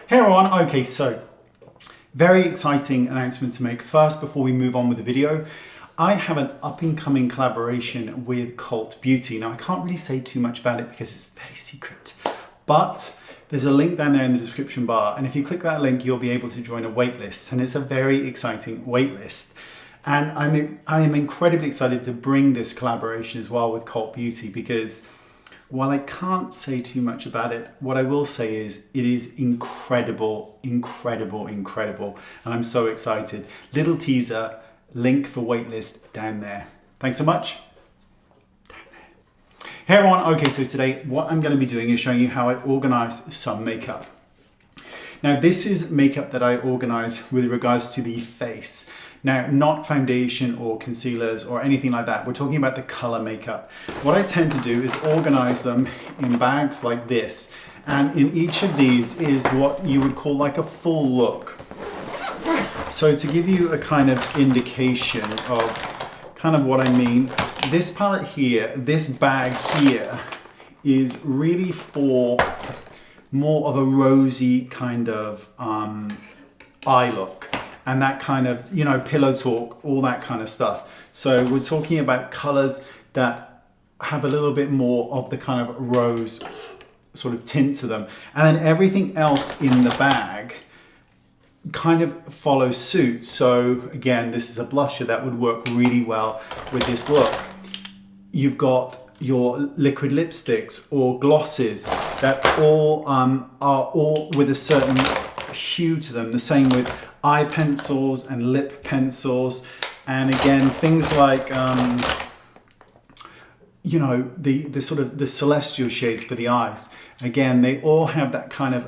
Hey everyone, okay, so very exciting announcement to make. First, before we move on with the video, I have an up-and-coming collaboration with Cult Beauty. Now, I can't really say too much about it because it's very secret, but there's a link down there in the description bar, and if you click that link, you'll be able to join a waitlist, and it's a very exciting waitlist. And I am incredibly excited to bring this collaboration as well with Cult Beauty because while I can't say too much about it, what I will say is it is incredible, incredible, incredible. And I'm so excited. Little teaser, link for waitlist down there. Thanks so much. Down there. Hey everyone, okay, so today what I'm going to be doing is showing you how I organize some makeup. Now this is makeup that I organize with regards to the face. Now, not foundation or concealers or anything like that. We're talking about the color makeup. What I tend to do is organize them in bags like this. And in each of these is what you would call like a full look. So to give you a kind of indication of kind of what I mean, this palette here, this bag here is really for more of a rosy kind of eye look. And that kind of, you know, pillow talk, all that kind of stuff. So we're talking about colors that have a little bit more of the kind of rose sort of tint to them. And then everything else in the bag kind of follows suit. So again, this is a blusher that would work really well with this look. You've got your liquid lipsticks or glosses that all are all with a certain hue to them. The same with eye pencils and lip pencils, and again things like you know, the sort of the celestial shades for the eyes. Again, they all have that kind of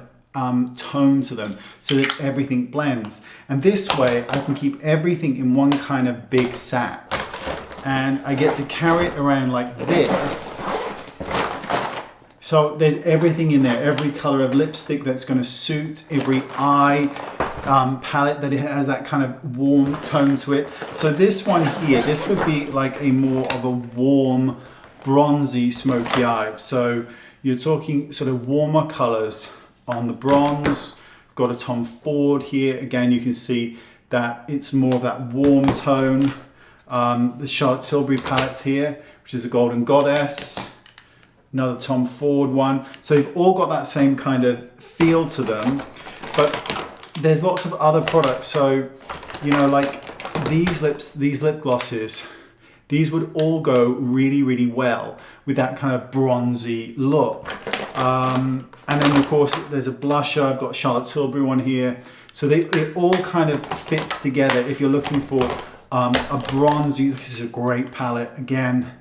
tone to them so that everything blends, and this way I can keep everything in one kind of big sack and I get to carry it around like this. So there's everything in there, every color of lipstick that's going to suit every eye palette, that it has that kind of warm tone to it. So this one here, this would be like a more of a warm, bronzy, smoky eye. So you're talking sort of warmer colors on the bronze. Got a Tom Ford here. Again, you can see that it's more of that warm tone. The Charlotte Tilbury palette here, which is a Golden Goddess. Another Tom Ford one. So they've all got that same kind of feel to them, but there's lots of other products. So, you know, like these lip glosses, these would all go really, really well with that kind of bronzy look. And then of course there's a blusher. I've got Charlotte Tilbury one here. So it all kind of fits together. If you're looking for a bronzy, this is a great palette. Again,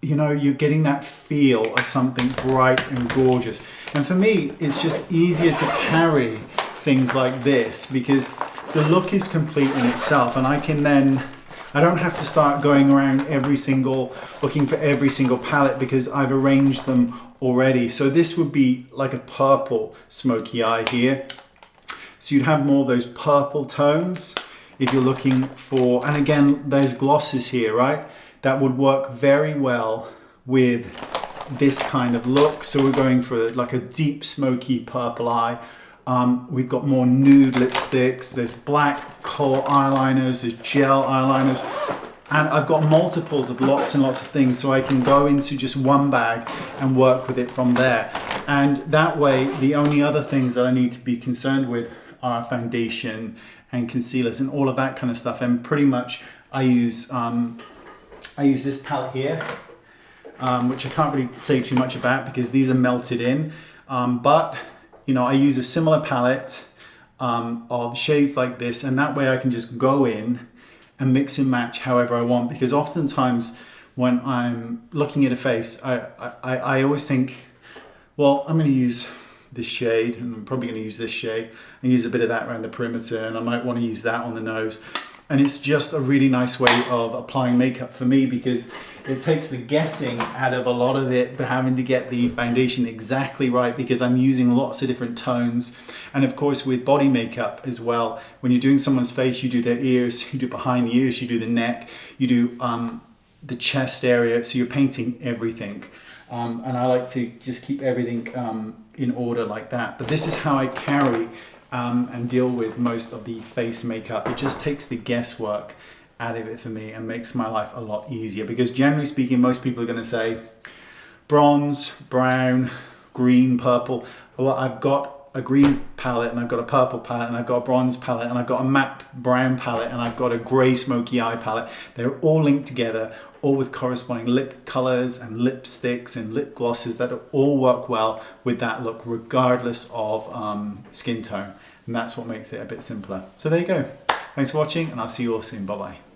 you know, you're getting that feel of something bright and gorgeous. And for me, it's just easier to carry things like this because the look is complete in itself, and I don't have to start going around looking for every single palette because I've arranged them already. So this would be like a purple smoky eye here. So you'd have more of those purple tones if you're looking for, and again, there's glosses here, right? That would work very well with this kind of look. So we're going for like a deep smoky purple eye. We've got more nude lipsticks, there's black kohl eyeliners, there's gel eyeliners, and I've got multiples of lots and lots of things, so I can go into just one bag and work with it from there. And that way, the only other things that I need to be concerned with are foundation and concealers and all of that kind of stuff. And pretty much I use this palette here, which I can't really say too much about because these are melted in, but you know, I use a similar palette of shades like this, and that way I can just go in and mix and match however I want, because oftentimes when I'm looking at a face, I always think, well, I'm going to use this shade, and I'm probably going to use this shade and use a bit of that around the perimeter, and I might want to use that on the nose. And it's just a really nice way of applying makeup for me because it takes the guessing out of a lot of it, but having to get the foundation exactly right because I'm using lots of different tones. And of course with body makeup as well, when you're doing someone's face, you do their ears, you do behind the ears, you do the neck, you do the chest area, so you're painting everything. And I like to just keep everything in order like that. But this is how I carry and deal with most of the face makeup. It just takes the guesswork out of it for me and makes my life a lot easier, because generally speaking, most people are going to say bronze, brown, green, purple. Well, I've got a green palette and I've got a purple palette and I've got a bronze palette and I've got a matte brown palette and I've got a grey smoky eye palette. They're all linked together, all with corresponding lip colors and lipsticks and lip glosses that all work well with that look regardless of skin tone. And that's what makes it a bit simpler. So there you go. Thanks for watching, and I'll see you all soon. Bye bye.